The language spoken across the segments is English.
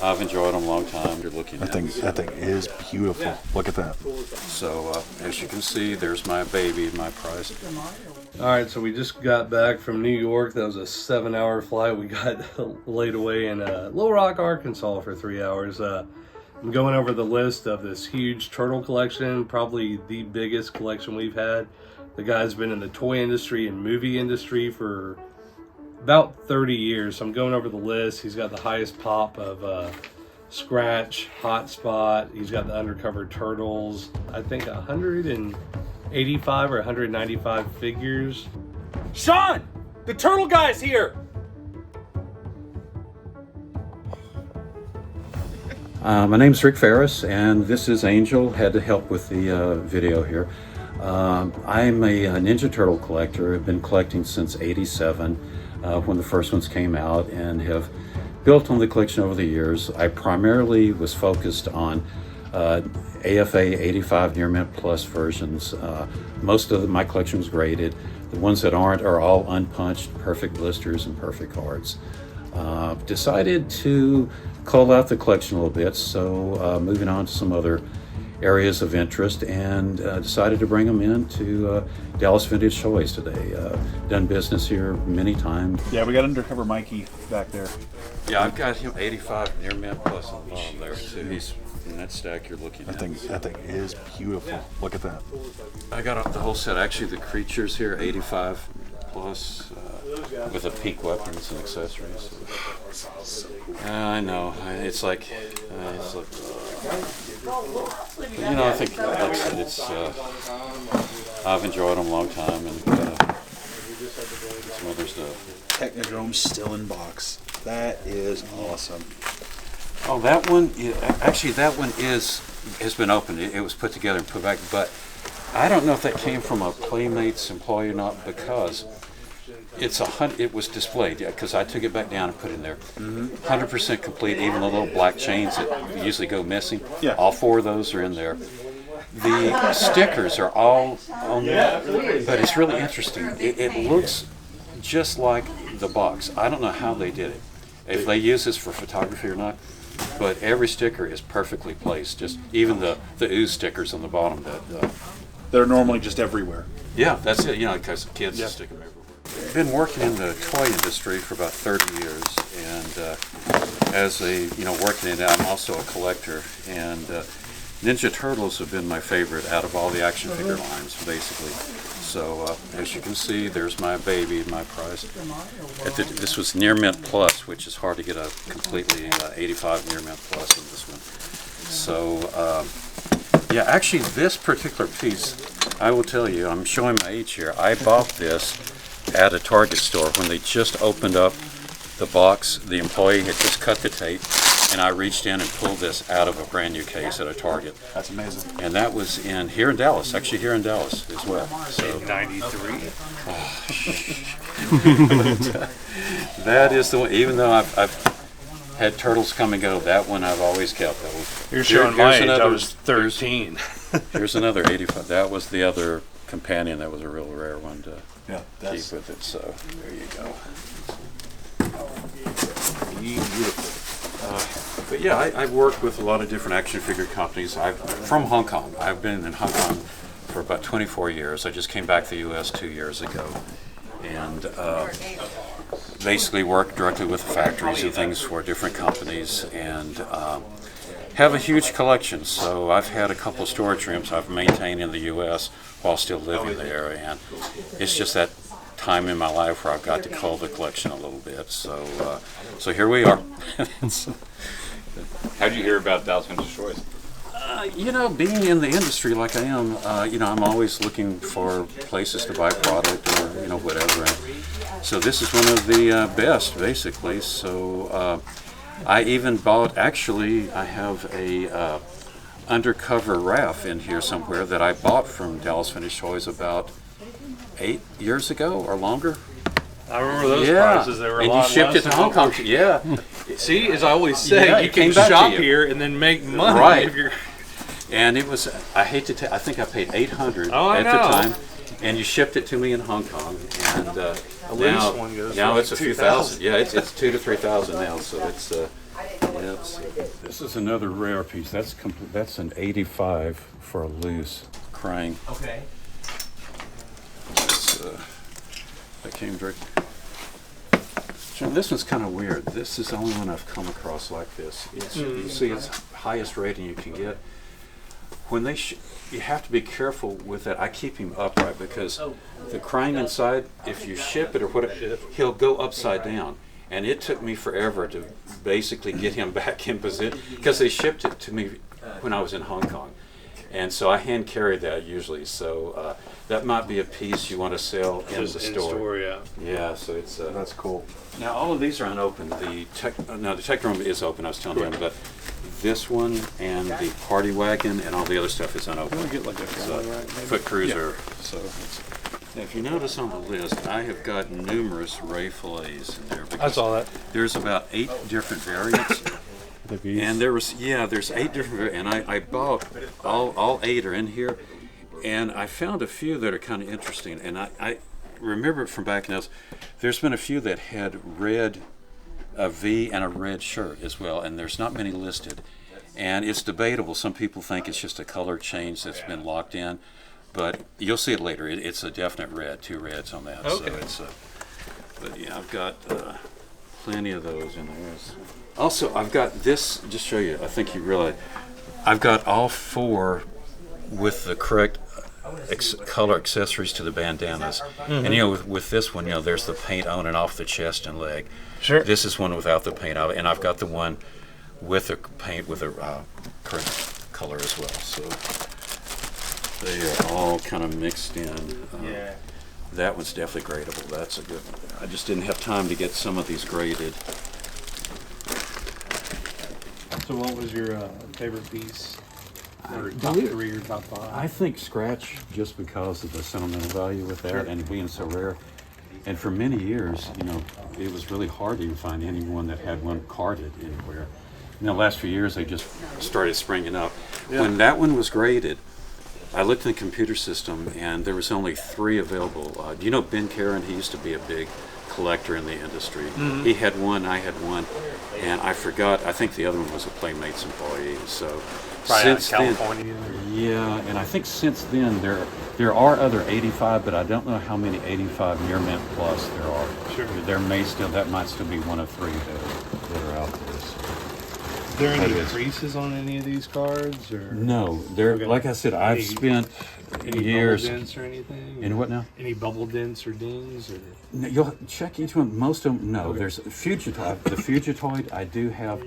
I've enjoyed them a long time. You're looking at that thing is beautiful. Yeah. Look at that. So as you can see, there's my baby, my prize. All right, so we just got back from New York. That was a 7-hour flight. We got laid away in Little Rock, Arkansas for 3 hours. I'm going over the list of this huge turtle collection, probably the biggest collection we've had. The guy's been in the toy industry and movie industry for about 30 years. So I'm going over the list. He's got the highest pop of Scratch, Hotspot. He's got the undercover turtles. I think 185 or 195 figures. Sean! The turtle guy's here! My name's Rick Ferris, and this is Angel. Had to help with the video here. I'm a Ninja Turtle collector. I've been collecting since '87 when the first ones came out, and have built on the collection over the years. I primarily was focused on AFA 85 Near Mint Plus versions. Most of my collection was graded. The ones that aren't are all unpunched, perfect blisters and perfect cards. Decided to cull out the collection a little bit, so moving on to some other areas of interest, and decided to bring them into Dallas Vintage Toys today. Done business here many times. Yeah, we got Undercover Mikey back there. Yeah, I've got him 85 Near Mint Plus on the bottom there too. He's in that stack you're looking at. That thing is beautiful. Look at that. I got the whole set. Actually, the creatures here, 85 plus, with the pink weapons and accessories. I know. It's like, you know, I think, like I said, it's, I've enjoyed them a long time, and some other stuff. Technodrome's still in box. That is awesome. Oh, that one, actually, that one has been opened. It was put together and put back, but I don't know if that came from a Playmates employee or not, because it was displayed, because I took it back down and put it in there. 100% complete, even the little black chains that usually go missing. Yeah. All 4 of those are in there. The stickers are all on there, but it's really interesting. It looks just like the box. I don't know how they did it, if they use this for photography or not, but every sticker is perfectly placed. Just even the ooze stickers on the bottom that they're normally just everywhere. Yeah, that's it. You know, because kids stick them everywhere. I've been working in the toy industry for about 30 years, and as working in it, I'm also a collector. And Ninja Turtles have been my favorite out of all the action figure lines, basically. So as you can see, there's my baby, my prize. This was Near Mint Plus, which is hard to get a completely 85 Near Mint Plus in this one. So yeah, actually this particular piece, I will tell you, I'm showing my age here. I bought this at a Target store when they just opened up the box. The employee had just cut the tape, and I reached in and pulled this out of a brand new case at a Target. That's amazing. And that was here in Dallas, actually here in Dallas as well. So 93. That is the one. Even though I've had turtles come and go, that one I've always kept. You're showing my age. I was 13. Here's another 85. That was the other companion. That was a real rare one to keep with it. So there you go. Beautiful. But yeah, I've worked with a lot of different action figure companies. From Hong Kong. I've been in Hong Kong for about 24 years. I just came back to the U.S. 2 years ago, and basically worked directly with the factories and things for different companies, and have a huge collection. So I've had a couple of storage rooms I've maintained in the U.S. while still living there, and it's just that time in my life where I've got to cull the collection a little bit. So here we are. How did you hear about Dallas Vintage Toys? Being in the industry like I am, I'm always looking for places to buy product or whatever. So this is one of the best, basically. So I even bought. Actually, I have a undercover RAF in here somewhere that I bought from Dallas Vintage Toys about 8 years ago or longer. I remember those prices. They were a lot and you shipped it to Hong Kong. Yeah. See, as I always say, you can shop here and then make money. Right. If you're... And it was, I hate to tell, I think I paid $800 at the time, and you shipped it to me in Hong Kong. And now it's a few thousand. Yeah, it's $2,000 to $3,000 now. So it's Let's see. This is another rare piece. That's an 85 for a loose crane. Okay. That came direct. So this one's kind of weird. This is the only one I've come across like this. You see, it's highest rating you can get. When they, you have to be careful with that. I keep him upright because the crane inside, if you ship it or whatever, he'll go upside down. And it took me forever to basically get him back in position because they shipped it to me when I was in Hong Kong. And so I hand carry that usually. So that might be a piece you want to sell in the store. Yeah. Yeah, so it's That's cool. now all of these are unopened. The tech room is open. I was telling you, but this one and the party wagon and all the other stuff is unopened. Get like a Foot Cruiser. So now if you notice on the list, I have got numerous Ray fillets in there. I saw that. There's about 8 different variants. And there's 8 different, and I bought all 8 are in here, and I found a few that are kind of interesting, and I remember from back in those, there's been a few that had red, a V and a red shirt as well, and there's not many listed, and it's debatable. Some people think it's just a color change that's been locked in, but you'll see it later. It's a definite red, 2 reds on that. Okay. So it's but yeah, I've got plenty of those in there. Also, I've got this, just show you, I think you realize, I've got all 4 with the correct color accessories to the bandanas. And with this one, there's the paint on and off the chest and leg. Sure. This is one without the paint on it, and I've got the one with the paint with the correct color as well. So they are all kind of mixed in. Yeah. That one's definitely gradable. That's a good one. I just didn't have time to get some of these graded. So what was your favorite piece? Or top believe- 3 or top 5? I think scratch, just because of the sentimental value with that and being so rare. And for many years, it was really hard to even find anyone that had one carded anywhere. In the last few years, they just started springing up. When that one was graded, I looked in the computer system, and there was only 3 available. Do you know Ben Karen? He used to be a big collector in the industry. He had one, I had one, and I forgot. I think the other one was a Playmates employee. So Probably since out in California. yeah, and I think since then there are other 85, but I don't know how many 85 near mint plus there are. Sure. That might still be one of 3 that are out there. So. Is there any That is. creases on any of these cards? Or No, there. Okay. Like I said, I've Any- spent any years. bubble dents or anything? In what now? Any bubble dents or dings? Or No, you'll check each one. Most of them, no. There's Fugitoid. The Fugitoid I do have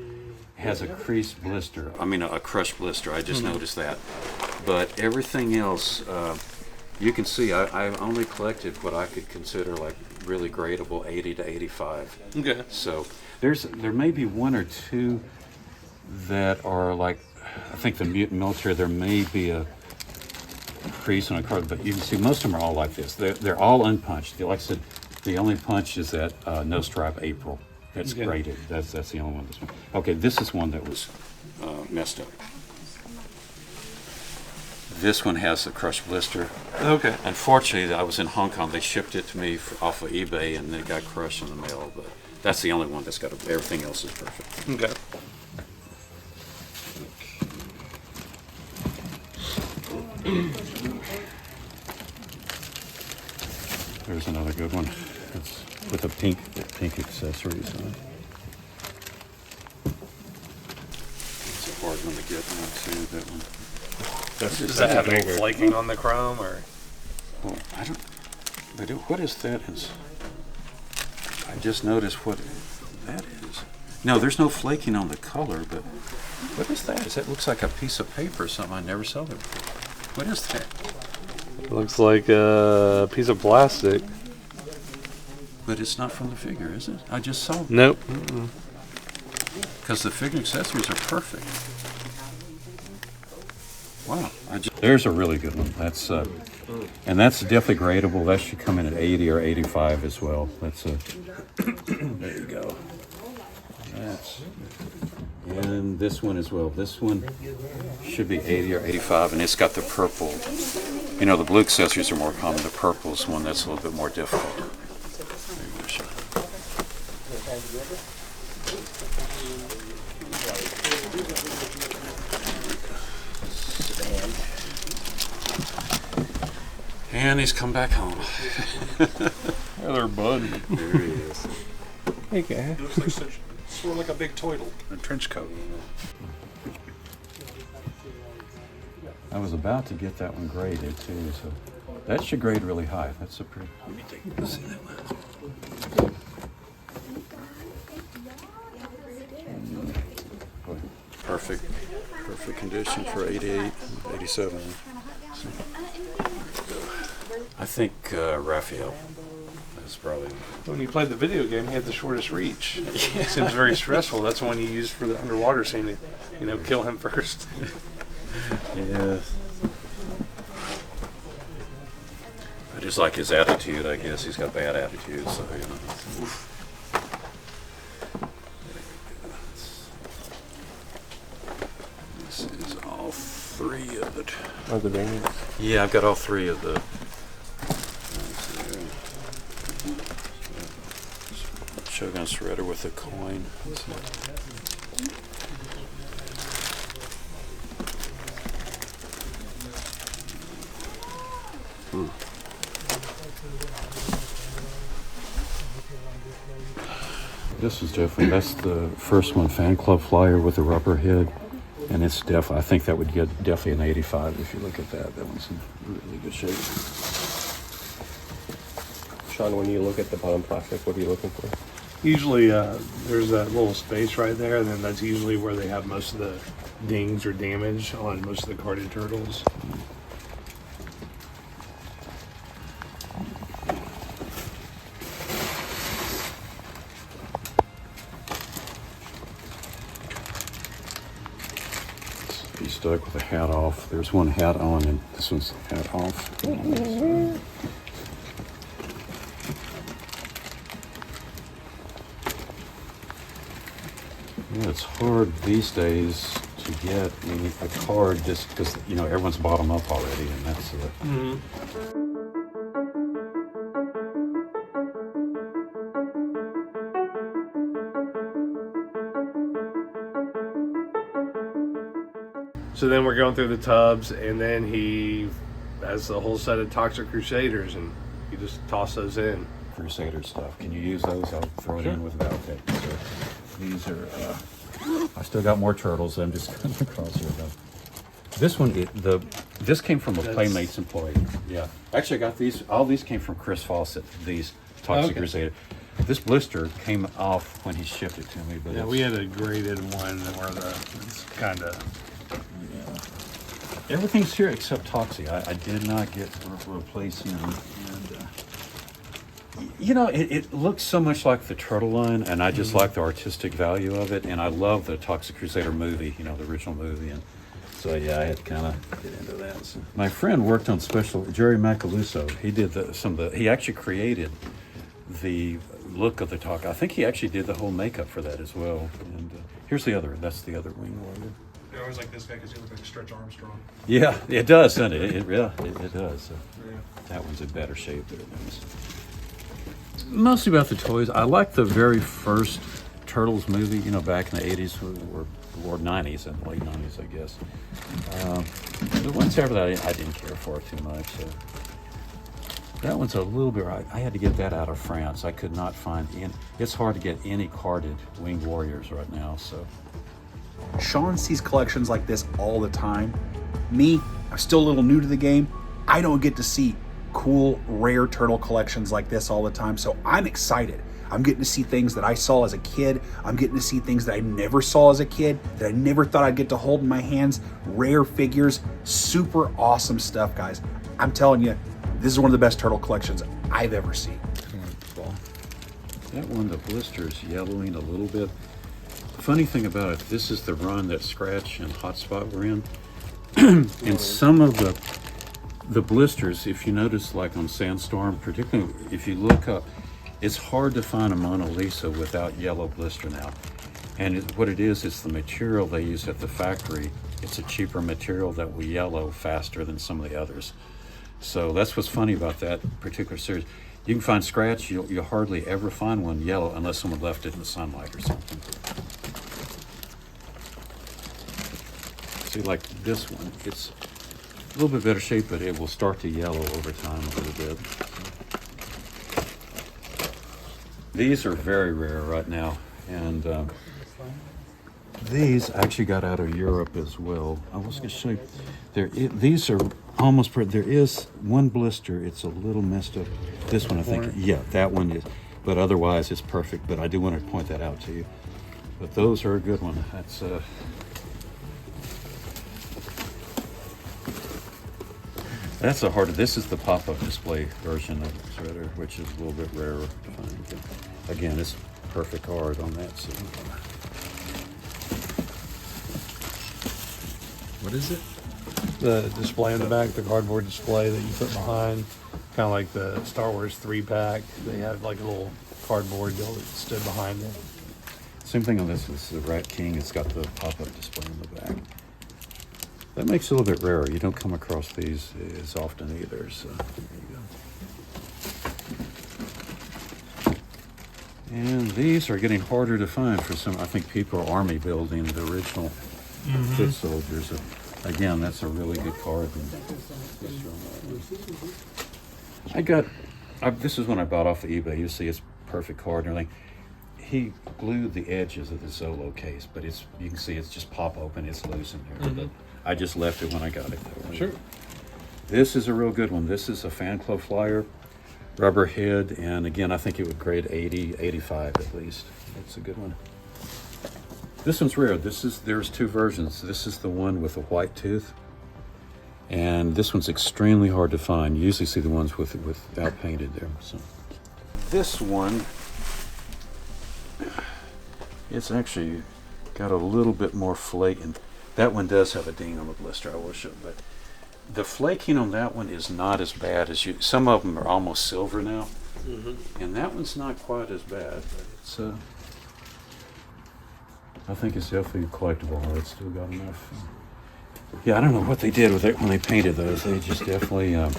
has a creased blister. I mean, a crushed blister. I just noticed that. But everything else, you can see, I've only collected what I could consider like really gradable 80 to 85. okay. So there may be 1 or 2 that are like, I think the mutant military, there may be a crease on a card, but you can see most of them are all like this. They're all unpunched. Like I said, the only punch is that no stripe April. That's Okay. graded. That's the only one. Okay, this is one that was messed up. This one has a crushed blister. Okay. Unfortunately, I was in Hong Kong. They shipped it to me off of eBay, and it got crushed in the mail. But that's the only one that's got everything else is perfect. Okay. There's another good one. It's with the pink accessories on it. It's a hard one to get now too. That one. Does that have any flaking on the chrome or? Well, I don't. But what is that? I just noticed what that is. No, there's no flaking on the color, but what is that? That looks like a piece of paper or something I never saw there before. What is that? It looks like a piece of plastic. But it's not from the figure, is it? I just saw it. Nope. Because the figure accessories are perfect. Wow. There's a really good one. That's and that's definitely gradable. That should come in at 80 or 85 as well. That's a there you go. And this one as well. This one should be 80 or 85, and it's got the purple. The blue accessories are more common. The purple is one that's a little bit more difficult. And he's come back home. Hey there, bud. There he is. Hey, guy. Looks like sort of like a big turtle. A trench coat. I was about to get that one graded too, so that should grade really high. That's a pretty. Let me take a see that one. Perfect condition for 88, 87. I think Raphael is probably. When you played the video game, he had the shortest reach. It seems very stressful. That's the one you used for the underwater scene to, kill him first. Yeah. I just like his attitude, I guess. He's got bad attitude, so, Oof. This is all three of it. Oh, the variants? Yeah, I've got all three of the. Shogun shredder with a coin. This is different. That's the first one, Fan Club Flyer with the rubber head, and it's I think that would get definitely an 85 if you look at that. That one's in really good shape. Sean, when you look at the bottom plastic, what are you looking for? Usually, there's that little space right there, and then that's usually where they have most of the dings or damage on most of the carded turtles. He's stuck with a hat off. There's one hat on, and this one's hat off. Yeah, it's hard these days to get a card just because everyone's bottom up already, and that's it. So then we're going through the tubs, and then he has a whole set of Toxic Crusaders, and you just toss those in. Crusader stuff. Can you use those? I'll throw it in with that. Okay. So these are. I still got more turtles. I'm just going across here though. This one, this came from a Playmates employee. Yeah. Actually, I got these. All these came from Chris Fawcett. These Toxic Crusader. This blister came off when he shipped it to me. But yeah, we had a graded one where it's kind of. Yeah. Everything's here except Toxie. I did not get to replace him. And it looks so much like the Turtle line, and I just like the artistic value of it, and I love the Toxic Crusader movie, the original movie, and so yeah, I had to kind of get into that. So. My friend worked on Jerry Macaluso. He did he actually created the look of the Toxic. I think he actually did the whole makeup for that as well. And that's the other Wing Warrior. I always like this guy because he looks like Stretch Armstrong. Yeah, it does, doesn't it? It does. So that one's in better shape than it was. Mostly about the toys. I like the very first Turtles movie, back in the 80s or 90s and late 90s, I guess. The ones after that, I didn't care for too much. So. That one's a little bit right. I had to get that out of France. I could not find any. It's hard to get any carded Winged Warriors right now, so. Sean sees collections like this all the time. Me, I'm still a little new to the game. I don't get to see cool, rare turtle collections like this all the time, so I'm excited. I'm getting to see things that I saw as a kid. I'm getting to see things that I never saw as a kid, that I never thought I'd get to hold in my hands. Rare figures, super awesome stuff, guys. I'm telling you, this is one of the best turtle collections I've ever seen. That one, the blister's yellowing a little bit. Funny thing about it, this is the run that Scratch and Hotspot were in. And some of the blisters, if you notice, like on Sandstorm, particularly if you look up, it's hard to find a Mona Lisa without yellow blister now. And what it is, it's the material they use at the factory. It's a cheaper material that will yellow faster than some of the others. So that's what's funny about that particular series. You can find Scratch, you'll hardly ever find one yellow unless someone left it in the sunlight or something. See, like this one, a little bit better shape, but it will start to yellow over time a little bit. These are very rare right now, and these I actually got out of Europe as well. I was going to show you. These are almost. There is one blister. It's a little messed up. This one, I think. Yeah, that one is. But otherwise, it's perfect. But I do want to point that out to you. But those are a good one. That's. That's a hard. This is the pop-up display version of the threader, which is a little bit rarer to find. But again, it's perfect card on that. So. What is it? The display in the back, the cardboard display that you put behind, kind of like the Star Wars 3-pack. They have like a little cardboard deal that stood behind it. Same thing on this. This is the Rat King. It's got the pop-up display in the back. That makes it a little bit rarer. You don't come across these as often either. So there you go. And these are getting harder to find for some. I think people are army building the original foot soldiers. Again, that's a really good card. This is when I bought off of eBay. You see, it's perfect card and everything. He glued the edges of the Zolo case, but you can see it's just pop open. It's loose in there. But I just left it when I got it. Though. Sure. This is a real good one. This is a Fan Club Flyer, rubber head, and again, I think it would grade 80, 85 at least. It's a good one. This one's rare. There's two versions. This is the one with a white tooth, and this one's extremely hard to find. You usually see the ones without painted there. So this one, it's actually got a little bit more flake, and that one does have a ding on the blister. I will show, but the flaking on that one is not as bad as you. Some of them are almost silver now, and that one's not quite as bad. But it's I think it's definitely collectible. It's still got enough. Yeah, I don't know what they did with it when they painted those. They just definitely. I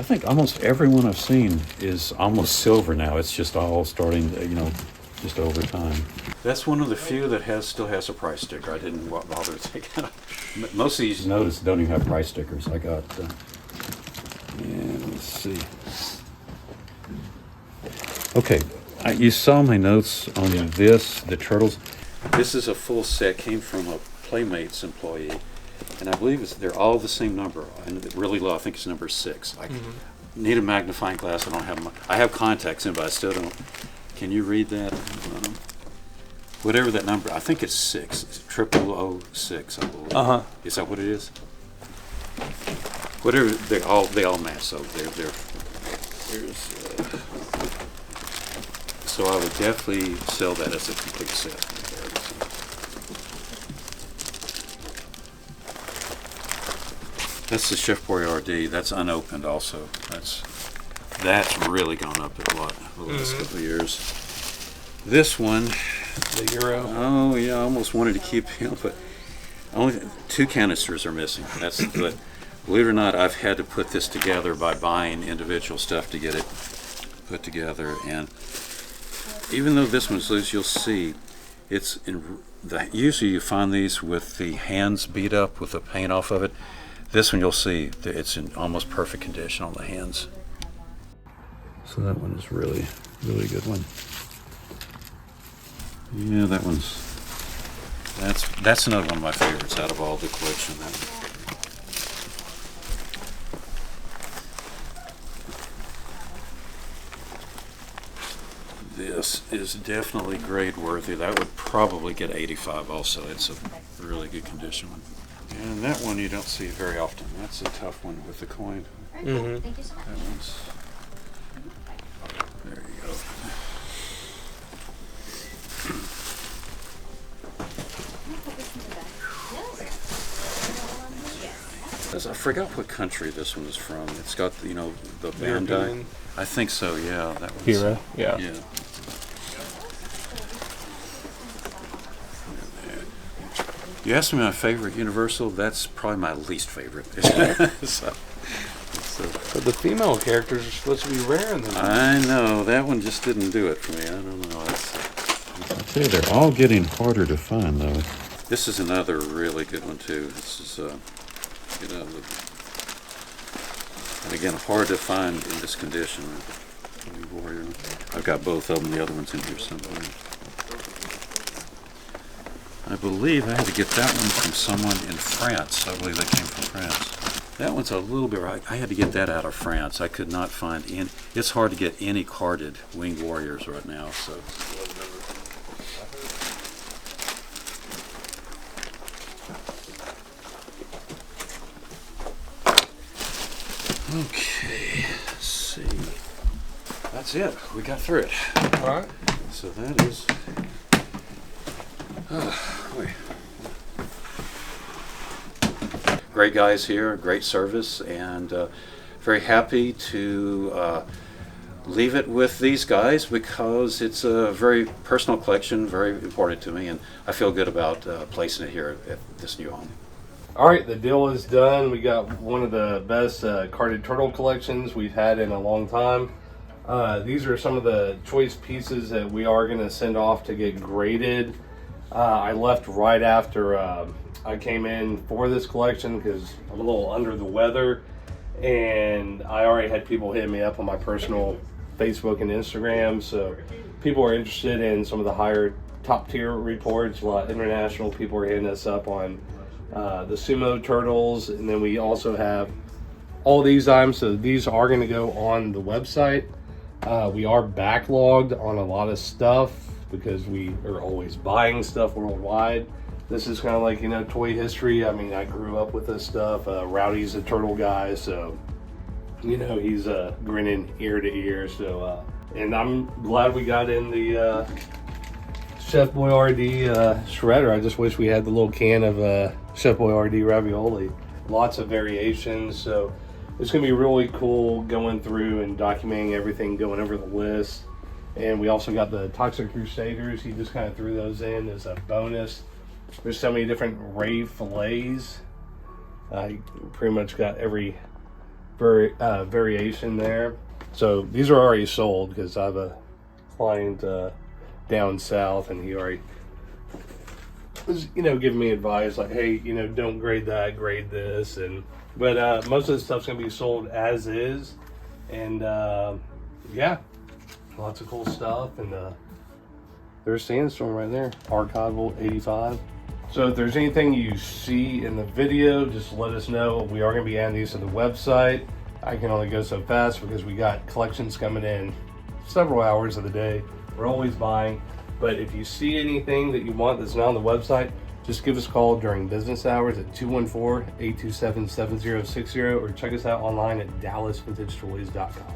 think almost everyone I've seen is almost silver now. It's just all starting, just over time. That's one of the few that still has a price sticker. I didn't bother to take it out. Most of these don't even have price stickers. I got. Let's see. Okay. You saw my notes on the turtles. This is a full set, came from a Playmates employee, and I believe they're all the same number, and really low. I think it's number 6. I need a magnifying glass. I don't have I have contacts in, but I still don't. Can you read that? Whatever that number, I think it's 6. It's 0006, I believe. Is that what it is? Whatever, they all match. So so I would definitely sell that as a complete set. That's the Chef Boyardee. That's unopened also. That's really gone up a lot the last couple of years. This one, The Euro. Oh yeah, I almost wanted to keep him, but only 2 canisters are missing. But believe it or not, I've had to put this together by buying individual stuff to get it put together. And even though this one's loose, you'll see it's usually you find these with the hands beat up with the paint off of it. This one you'll see it's in almost perfect condition on the hands. So that one is really, really good one. Yeah, that's another one of my favorites out of all the collection. This is definitely grade worthy. That would probably get 85 also. It's a really good condition one. And that one you don't see very often. That's a tough one with the coin. Thank you so much. That one's, there you go. I forgot what country this one is from. It's got, the Bandai. European. I think so, yeah. That one's, Hero, yeah. Yeah. You asked me my favorite Universal, that's probably my least favorite. But the female characters are supposed to be rare in the movie. I know, that one just didn't do it for me. I don't know. I'll tell you, they're all getting harder to find, though. This is another really good one too. This is, you know, and again, hard to find in this condition. Warrior. I've got both of them. The other one's in here somewhere. I believe I had to get that one from someone in France. I believe they came from France. That one's a little bit right. I had to get that out of France. I could not find any. It's hard to get any carded winged warriors right now. So. Okay, let's see. That's it. We got through it. All right. So that is. Wait. Great guys here, great service, and very happy to leave it with these guys because it's a very personal collection, very important to me, and I feel good about placing it here at this new home. All right, the deal is done. We got one of the best carded turtle collections we've had in a long time. These are some of the choice pieces that we are going to send off to get graded. I left right after I came in for this collection because I'm a little under the weather, and I already had people hit me up on my personal Facebook and Instagram, so people are interested in some of the higher top tier reports. A lot of international people are hitting us up on the sumo turtles, and then we also have all these items, so these are going to go on the website. We are backlogged on a lot of stuff because we are always buying stuff worldwide. This is kind of like, you know, toy history. I mean, I grew up with this stuff. Rowdy's a turtle guy, so, you know, he's grinning ear to ear. So, and I'm glad we got in the Chef Boyardee shredder. I just wish we had the little can of Chef Boyardee ravioli. Lots of variations, so it's gonna be really cool going through and documenting everything, going over the list. And we also got the Toxic Crusaders. He just kind of threw those in as a bonus. There's so many different Ray fillets. I pretty much got every variation there. So these are already sold because I have a client down south, and he already was, you know, giving me advice like, hey, you know, don't grade that, grade this. And but most of the stuff's gonna be sold as is, and yeah, lots of cool stuff. And there's Sandstorm right there, archival 85. So if there's anything you see in the video, just let us know. We are gonna be adding these to the website. I can only go so fast because we got collections coming in several hours of the day. We're always buying, but if you see anything that you want that's not on the website, just give us a call during business hours at 214-827-7060, or check us out online at DallasVintageToys.com.